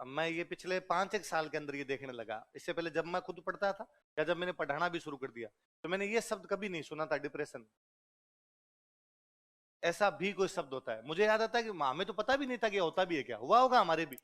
मैं ये पिछले 5-1 साल के अंदर ये देखने लगा। इससे पहले जब मैं खुद पढ़ता था या जब मैंने पढ़ाना भी शुरू कर दिया तो मैंने ये शब्द कभी नहीं सुना था, डिप्रेशन। ऐसा भी कोई शब्द होता है? मुझे याद आता है कि हमें तो पता भी नहीं था कि होता भी है क्या। हुआ होगा हमारे भी,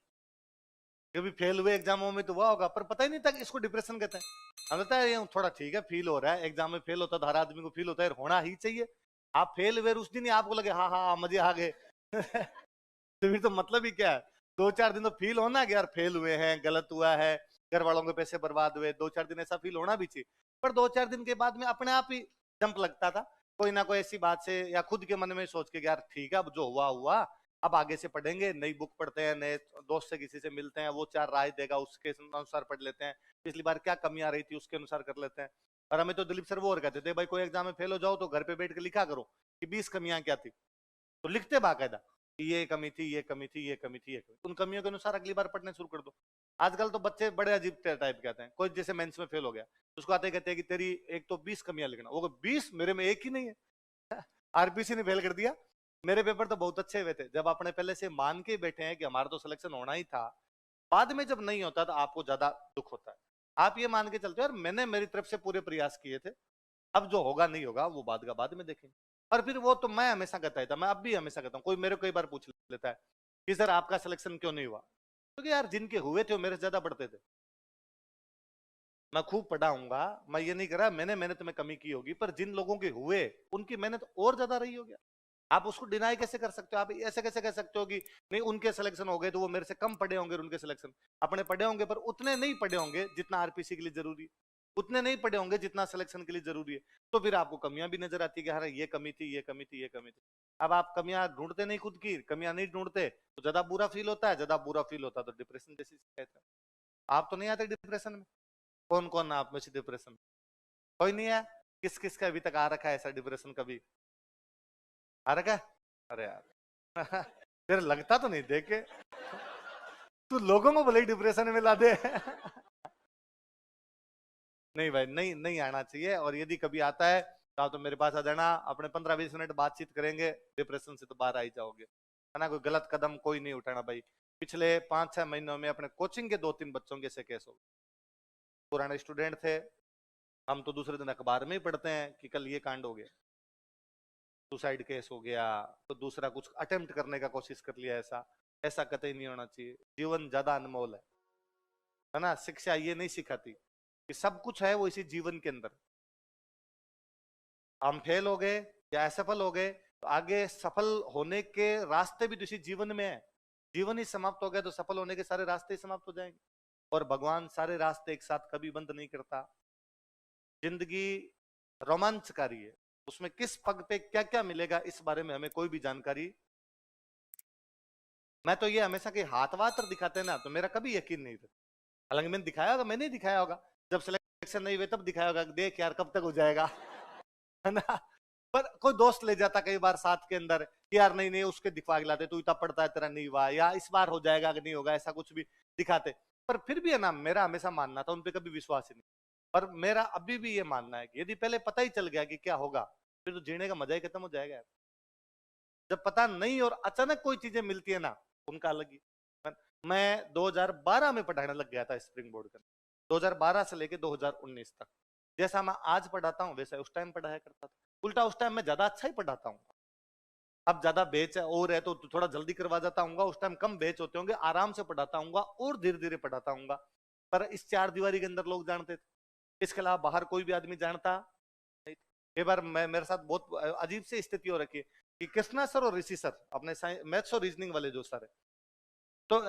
कभी फेल हुए एग्जामों में तो हुआ होगा, पर पता ही नहीं था कि इसको डिप्रेशन कहते हैं। हमें लगता है ये थोड़ा ठीक है, फील हो रहा है। एग्जाम में फेल होता तो हर आदमी को फील होता है, होना ही चाहिए। आप फेल हुए उस दिन ही आपको लगे हाँ हाँ मजे आ गए तो फिर तो मतलब ही क्या है? 2-4 दिन तो फील होना कि यार फेल हुए हैं, गलत हुआ है, घर वालों के पैसे बर्बाद हुए। 2-4 दिन ऐसा फील होना भी चाहिए। पर 2-4 दिन के बाद में अपने आप ही जंप लगता था, कोई ना कोई ऐसी बात से, या खुद के मन में सोच के यार ठीक है अब जो हुआ हुआ, अब आगे से पढ़ेंगे, नई बुक पढ़ते हैं, नए दोस्त से किसी से मिलते हैं, वो 4 राय देगा उसके अनुसार पढ़ लेते हैं, पिछली बार क्या कमी आ रही थी उसके अनुसार कर लेते हैं। और हमें तो दिलीप सर वो और कहते थे भाई कोई एग्जाम में फेल हो जाओ तो घर पे बैठ के लिखा करो कि 20 कमियां क्या थी, तो लिखते बाकायदा ये कमी थी, ये कमी थी, ये कमी थी, ये कमी। उन कमियों के अनुसार अगली बार पढ़ने शुरू कर दो। आजकल तो बच्चे बड़े अजीब टाइप के आते हैं। कोई जैसे मेंस में फेल हो गया, उसको आते कहते हैं कि तेरी एक तो 20 कमियां लिखना, वो 20 मेरे में एक ही नहीं है आरपीसी ने फेल कर दिया। मेरे पेपर तो बहुत अच्छे हुए थे। जब आपने पहले से मान के बैठे हैं कि हमारा तो सिलेक्शन होना ही था, बाद में जब नहीं होता तो आपको ज्यादा दुख होता है। आप ये मान के चलते हो यार मैंने मेरी तरफ से पूरे प्रयास किए थे, अब जो होगा नहीं होगा वो बाद का बाद में देखेंगे। और फिर वो तो मैं हमेशा कहता ही था, मैं अब भी हमेशा कहता हूँ। कोई मेरे को कई बार पूछ लेता है कि सर आपका सिलेक्शन क्यों नहीं हुआ, क्योंकि यार जिनके हुए थे वो मेरे से ज्यादा पढ़ते थे। मैं खूब पढ़ाऊंगा, मैं ये नहीं कर रहा मैंने मेहनत में कमी की होगी, पर जिन लोगों के हुए उनकी मेहनत और ज्यादा रही होगी। आप उसको डिनाई कैसे कर सकते हो? आप ऐसे कैसे कह सकते हो कि नहीं उनके सिलेक्शन हो गए तो वो मेरे से कम पढ़े होंगे, उनके सिलेक्शन अपने पढ़े होंगे पर उतने नहीं पढ़े होंगे जितना आरपीसी के लिए जरूरी है, उतने नहीं पढ़े होंगे जितना सिलेक्शन के लिए जरूरी है। तो फिर आपको कमियां भी नजर आती है कि हाँ ये कमी थी, ये कमी थी, ये कमी थी। अब आप कमियां ढूंढते नहीं, खुद की कमियां नहीं ढूंढते तो ज्यादा बुरा फील होता है, ज्यादा बुरा फील होता है तो डिप्रेशन जैसी शिकायत है। आप तो नहीं आते डिप्रेशन में? कौन कौन आप में से डिप्रेशन में? कोई नहीं है? किस किस का अभी तक आ रखा है ऐसा डिप्रेशन? कभी आ रखा है? अरे यार तेरे लगता तो नहीं देखे, तू लोगों को भले ही डिप्रेशन में ला दे नहीं भाई, नहीं नहीं आना चाहिए। और यदि कभी आता है तो आप तो मेरे पास आ जाना, अपने 15-20 मिनट बातचीत करेंगे, डिप्रेशन से तो बाहर आ ही जाओगे, है ना। कोई गलत कदम कोई नहीं उठाना भाई। पिछले 5-6 महीनों में अपने कोचिंग के 2-3 बच्चों के ऐसे केस हो गए। पुराने स्टूडेंट थे, हम तो दूसरे दिन अखबार में ही पढ़ते हैं कि कल ये कांड हो गया, सुसाइड केस हो गया, तो दूसरा कुछ अटेम्प्ट करने का कोशिश कर लिया। ऐसा ऐसा कतई नहीं होना चाहिए। जीवन ज्यादा अनमोल है ना। शिक्षा ये नहीं सिखाती कि सब कुछ है वो इसी जीवन के अंदर। हम फेल हो गए या असफल हो गए तो आगे सफल होने के रास्ते भी तो इसी जीवन में है। जीवन ही समाप्त हो गया तो सफल होने के सारे रास्ते ही समाप्त हो जाएंगे। और भगवान सारे रास्ते एक साथ कभी बंद नहीं करता। जिंदगी रोमांचकारी है, उसमें किस पग पे क्या क्या मिलेगा इस बारे में हमें कोई भी जानकारी। मैं तो ये हमेशा के हाथ वाथ दिखाते हैं ना तो मेरा कभी यकीन नहीं था। हालांकि मैंने दिखाया होगा, मैंने ही दिखाया होगा, जब सिलेक्शन नहीं हुए तब दिखाया होगा, देख यार कब तक हो जाएगा है ना। पर कोई दोस्त ले जाता कई बार साथ के अंदर कि यार नहीं नहीं उसके दिखवा के लाते, तू इतना पढ़ता है तेरा नहीं हुआ, या इस बार हो जाएगा कि नहीं होगा, ऐसा कुछ भी दिखाते। पर फिर भी है ना, मेरा हमेशा मानना था, उन पर कभी विश्वास ही नहीं। और मेरा अभी भी ये मानना है कि यदि पहले पता ही चल गया कि क्या होगा फिर तो जीने का मजा ही खत्म हो जाएगा यार। जब पता नहीं और अचानक कोई चीजें मिलती है ना, उनका अलग ही। मैं 2012 में पढ़ाने लग गया था स्प्रिंग बोर्ड का, 2012 से लेके 2019 तक। जैसा मैं आज पढ़ाता हूँ वैसा उस टाइम पढ़ाया करता था। उल्टा उस टाइम मैं ज्यादा अच्छा ही पढ़ाता हूँ। अब ज्यादा बेच है और है तो थोड़ा जल्दी करवा जाता हूँ, उस टाइम कम बेच होते होंगे, आराम से पढ़ाता हूँ और धीरे धीरे पढ़ाता हूँ। पर इस 4 दीवारी के अंदर लोग जानते थे, इसके अलावा बाहर कोई भी आदमी जानता नहीं था। एक बार मैं मेरे साथ बहुत अजीब सी स्थिति हो रखी है कि कृष्णा सर और ऋषि सर, अपने मैथ्स और रीजनिंग वाले जो सर है, तो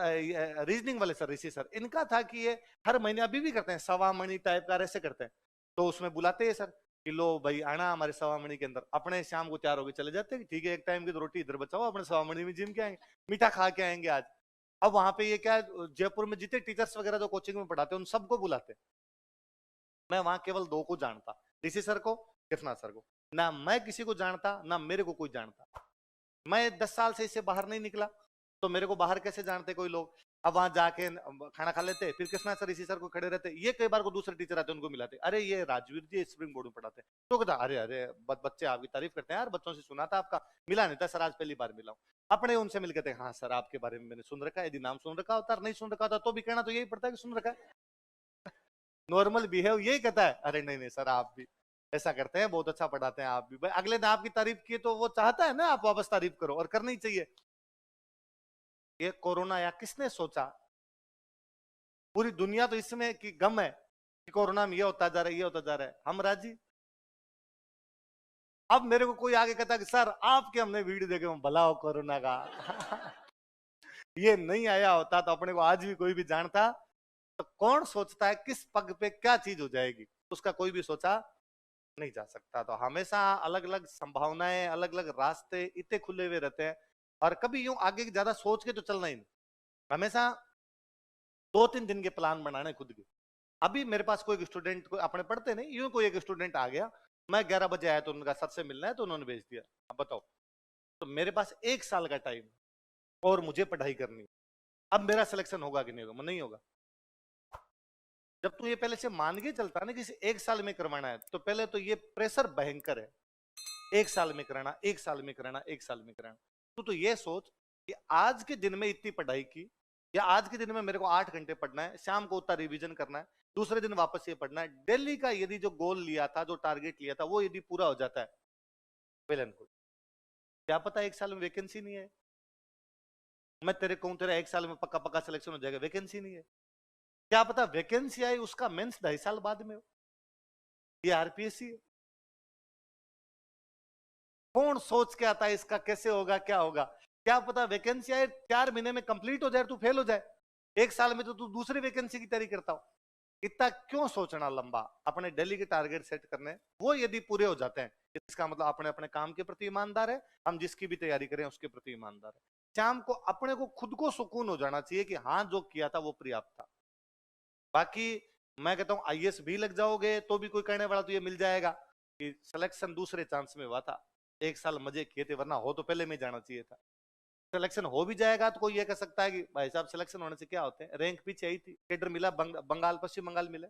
रीजनिंग वाले सर ऋषि सर, इनका था कि ये हर महीने अभी भी करते हैं सवा मणि टाइप का ऐसे करते हैं। तो उसमें बुलाते हैं सर कि लो भाई आना हमारे सवा मणि के अंदर, अपने शाम को 4 बजे चले जाते हैं, ठीक है एक टाइम की तो रोटी इधर बचाओ, अपने सवा मणि में जिम के आएंगे, मीठा खा के आएंगे आज। अब वहां पे ये क्या, जयपुर में जितने टीचर्स वगैरह जो कोचिंग में पढ़ाते हैं उन सबको बुलाते हैं। मैं वहां केवल 2 को जानता, ऋषि सर को, कृष्णा सर को। ना मैं किसी को जानता ना मेरे को कोई जानता। मैं 10 साल से इससे बाहर नहीं निकला तो मेरे को बाहर कैसे जानते कोई लोग। अब वहां जाके खाना खा लेते, फिर कृष्णा सर इसी सर को खड़े रहते, ये कई बार को दूसरे टीचर आते उनको मिलाते, अरे ये राजवीर जी स्प्रिंग बोर्ड में पढ़ाते, तो कहता अरे अरे बच्चे आपकी तारीफ करते हैं यार, बच्चों से सुना था आपका, मिला नहीं था सर, आज पहली बार मिला हूं। अपने उनसे मिलकर थे, हाँ सर आपके बारे में मैंने सुन रखा है, यदि नाम सुन रखा होता नहीं सुन रखा होता तो भी कहना तो यही पड़ता है कि सुन रखा है। नॉर्मल बिहेव यही कहता है, अरे नहीं नहीं सर आप भी ऐसा करते हैं, बहुत अच्छा पढ़ाते हैं आप भी। भाई अगले ने आपकी तारीफ की तो वो चाहता है ना आप वापस तारीफ करो, और करनी चाहिए। ये कोरोना या किसने सोचा, पूरी दुनिया तो इसमें कि गम है कि कोरोना में ये होता जा रहा है, ये होता जा रहा है, हम राजी। अब मेरे को कोई आगे कहता कि सर आपके हमने वीडियो देखे भला हो कोरोना का ये नहीं आया होता तो अपने को आज भी कोई भी जानता, तो कौन सोचता है किस पग पे क्या चीज हो जाएगी, उसका कोई भी सोचा नहीं जा सकता। तो हमेशा अलग अलग संभावनाएं, अलग अलग रास्ते इतने खुले हुए रहते हैं, और कभी यूं आगे की ज्यादा सोच के तो चलना ही नहीं। हमेशा 2-3 दिन के प्लान बनाने खुद के। अभी मेरे पास कोई स्टूडेंट को अपने पढ़ते नहीं, यूं कोई एक स्टूडेंट आ गया, मैं 11 बजे आया तो उनका सर से मिलना है तो उन्होंने भेज दिया, अब बताओ, तो मेरे पास 1 साल का टाइम और मुझे पढ़ाई करनी है। अब मेरा सिलेक्शन होगा कि नहीं होगा? नहीं होगा। जब तू ये पहले से मान के चलता ना कि 1 साल में करवाना है, तो पहले तो ये प्रेशर भयंकर है, 1 साल में कराना, 1 साल में कराना, 1 साल में कराना। तो ये सोच कि आज के दिन में इतनी पढ़ाई की, या आज के दिन में मेरे को 8 घंटे पढ़ना है, शाम को उतना रिवीजन करना है, दूसरे दिन वापस ये पढ़ना है, डेली का यदि जो गोल लिया था, जो टारगेट लिया था, वो यदि पूरा हो जाता है, वेल एंड गुड। क्या पता 1 साल में वैकेंसी नहीं है, मैं तेरे कहूं तेरा 1 साल में पक्का पक्का सिलेक्शन हो जाएगा, वैकेंसी नहीं है। क्या पता वैकेंसी आई उसका मेंस 2.5 साल बाद में हो, ये आरपीएससी है। कौन सोच के आता है इसका कैसे होगा क्या होगा? क्या पता वैकेंसी आए 4 महीने में कंप्लीट हो जाए, तू फेल हो जाए, 1 साल में तो तू दूसरी वैकेंसी की तैयारी करता हो। इतना क्यों सोचना लंबा? अपने डेली के टारगेट सेट करने, वो यदि पूरे हो जाते हैं, इसका मतलब अपने अपने काम के प्रति ईमानदार है, हम जिसकी भी तैयारी करें उसके प्रति ईमानदार है। शाम को अपने को खुद को सुकून हो जाना चाहिए कि हाँ जो किया था वो पर्याप्त था। बाकी मैं कहता हूं आईएएस भी लग जाओगे तो भी कोई कहने वाला तो ये मिल जाएगा कि सिलेक्शन दूसरे चांस में हुआ था, 1 साल मजे किए थे, वरना हो तो पहले में जाना चाहिए था। सिलेक्शन हो भी जाएगा तो कोई ये कह सकता है कि भाई साहब सिलेक्शन होने से क्या होते हैं, रैंक पीछे आई थी, कैडर मिला बंगाल पश्चिम बंगाल मिले,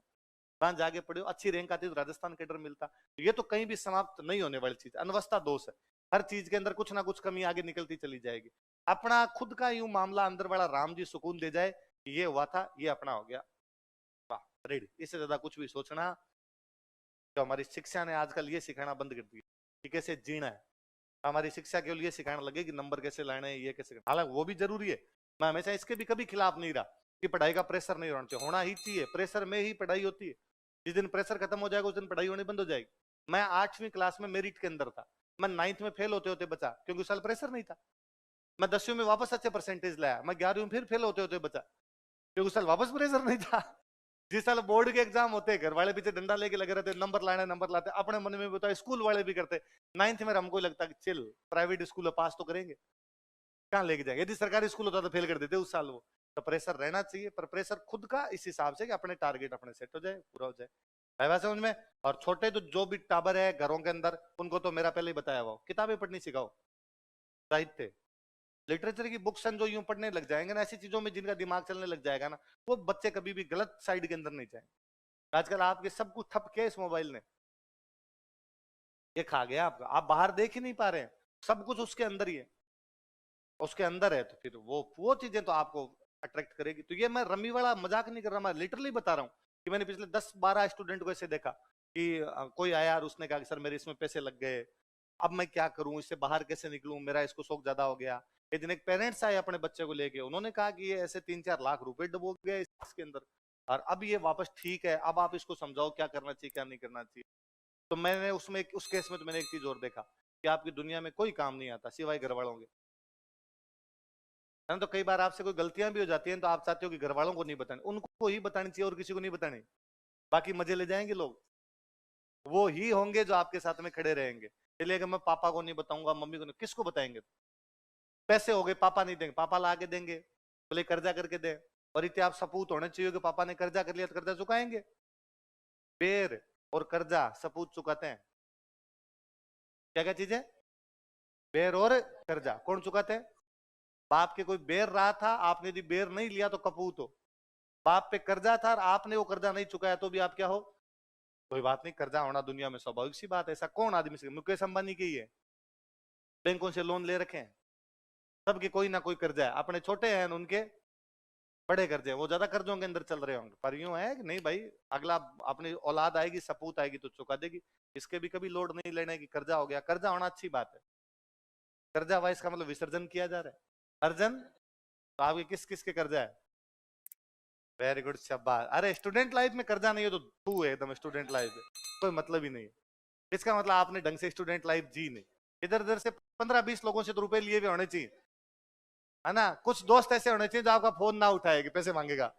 वहां जाके पढ़े, अच्छी रैंक आती तो राजस्थान कैडर मिलता। तो ये तो कहीं भी समाप्त नहीं होने वाली चीज, अनवस्था दोष है, हर चीज के अंदर कुछ ना कुछ कमी आगे निकलती चली जाएगी। अपना खुद का यूं मामला अंदर वाला राम जी सुकून दे जाए कि ये हुआ था, ये अपना हो गया, वाह रेडी। इससे ज्यादा कुछ भी सोचना, तो हमारी शिक्षा ने आजकल ये सिखाना बंद कर दिया कि कैसे जीना है। हमारी शिक्षा केवल ये सिखाने लगे कि नंबर कैसे लाने हैं, ये कैसे, हालांकि वो भी जरूरी है, मैं हमेशा इसके भी कभी खिलाफ नहीं रहा कि पढ़ाई का प्रेशर नहीं होना चाहिए, होना ही चाहिए, प्रेशर में ही पढ़ाई होती है। जिस दिन प्रेशर खत्म हो जाएगा उस दिन पढ़ाई होनी बंद हो जाएगी। मैं 8वीं क्लास में मेरिट के अंदर था, मैं 9th में फेल होते होते बचा क्योंकि उस साल प्रेशर नहीं था। मैं 10वीं में वापस अच्छे परसेंटेज लाया, मैं 11वीं में फिर फेल होते होते बचा क्योंकि उस साल वापस प्रेशर नहीं था। जिस साल बोर्ड के एग्जाम होते घर वाले पीछे डंडा लेके लगे रहते, नंबर लाने नंबर लाते, अपने मन में बताया, स्कूल वाले भी करते। 9th में हमको लगता कि चिल प्राइवेट स्कूल पास तो करेंगे, कहाँ लेके जाएंगे, यदि सरकारी स्कूल होता तो फेल कर देते उस साल वो। तो प्रेशर रहना चाहिए, पर प्रेशर खुद का इस हिसाब से कि अपने टारगेट अपने सेट हो जाए, पूरा हो जाए, है वैसे समझ में। और छोटे तो जो भी टाबर है घरों के अंदर, उनको तो मेरा पहले ही बताया हुआ, किताबें पढ़नी सिखाओ, साहित्य लिटरेचर की बुक्स जो यूं पढ़ने लग जाएंगे ना, ऐसी चीजों में जिनका दिमाग चलने लग जाएगा ना, वो बच्चे कभी भी गलत साइड के अंदर नहीं जाएंगे। आजकल आपके सब कुछ ठप किया इस मोबाइल ने, ये खा गया आपका, आप बाहर देख ही नहीं पा रहे हैं, सब कुछ उसके अंदर ही है, उसके अंदर है, तो फिर वो चीजें तो आपको अट्रैक्ट करेगी। तो ये मैं रमी वाला मजाक नहीं कर रहा, मैं लिटरली बता रहा हूँ कि मैंने पिछले 10-12 स्टूडेंट को ऐसे देखा कि कोई आया और उसने कहा कि सर मेरे इसमें पैसे लग गए, अब मैं क्या करूं, इससे बाहर कैसे निकलूं, मेरा इसको शौक ज्यादा हो गया। एक दिन एक पेरेंट्स आए अपने बच्चे को लेके, उन्होंने कहा कि ये ऐसे 3-4 लाख रुपए डुबो गए इसके अंदर, और अब ये वापस ठीक है, अब आप इसको समझाओ क्या करना चाहिए क्या नहीं करना चाहिए। तो मैंने उसमें उस केस में तो मैंने एक चीज और देखा कि आपकी दुनिया में कोई काम नहीं आता सिवाय घर वालों के, है ना। तो कई बार आपसे कोई गलतियां भी हो जाती हैं तो आप चाहते हो कि घर वालों को नहीं बतानी, उनको ही बतानी चाहिए और किसी को नहीं बतानी, बाकी मजे ले जाएंगे लोग, वो ही होंगे जो आपके साथ में खड़े रहेंगे। इसलिए मैं पापा को नहीं बताऊंगा, मम्मी को नहीं, किसको बताएंगे? पैसे हो गए पापा नहीं देंगे, पापा ला के देंगे, बोले कर्जा करके दे, और इतने आप सपूत होने चाहिए कि पापा ने कर्जा कर लिया तो कर्जा चुकाएंगे। बेर और कर्जा सपूत चुकाते हैं, क्या क्या चीजें? बेर और कर्जा कौन चुकाते हैं? बाप के कोई बेर रहा था, आपने यदि बेर नहीं लिया तो कपूत हो। बाप पे कर्जा था और आपने वो कर्जा नहीं चुकाया तो भी आप क्या हो? कोई बात नहीं, कर्जा होना दुनिया में स्वाभाविक सी बात है। ऐसा कौन आदमी से, मुकेश अंबानी की है, बैंकों से लोन ले रखे हैं, सबके कोई ना कोई कर्जा है। अपने छोटे हैं उनके बड़े कर्जे हैं, वो ज्यादा कर्जों के अंदर चल रहे होंगे। पर यूं है कि नहीं भाई, अगला अपनी औलाद आएगी, सपूत आएगी तो चुका देगी। इसके भी कभी लोड नहीं लेने की, कर्जा हो गया, कर्जा होना अच्छी बात है। कर्जा वाइस का मतलब विसर्जन किया जा रहा है, अर्जन। तो आपके किस किस के कर्जा है? वेरी गुड, शाबाश। अरे स्टूडेंट लाइफ में कर्जा नहीं है तो तू है एकदम, स्टूडेंट लाइफ में कोई मतलब ही नहीं है। इसका मतलब आपने ढंग से स्टूडेंट लाइफ जी नहीं। इधर उधर से 15-20 लोगों से तो रुपए लिए हुए होने चाहिए, है ना। कुछ दोस्त ऐसे होने चाहिए जो आपका फोन ना उठाएगी, पैसे मांगेगा।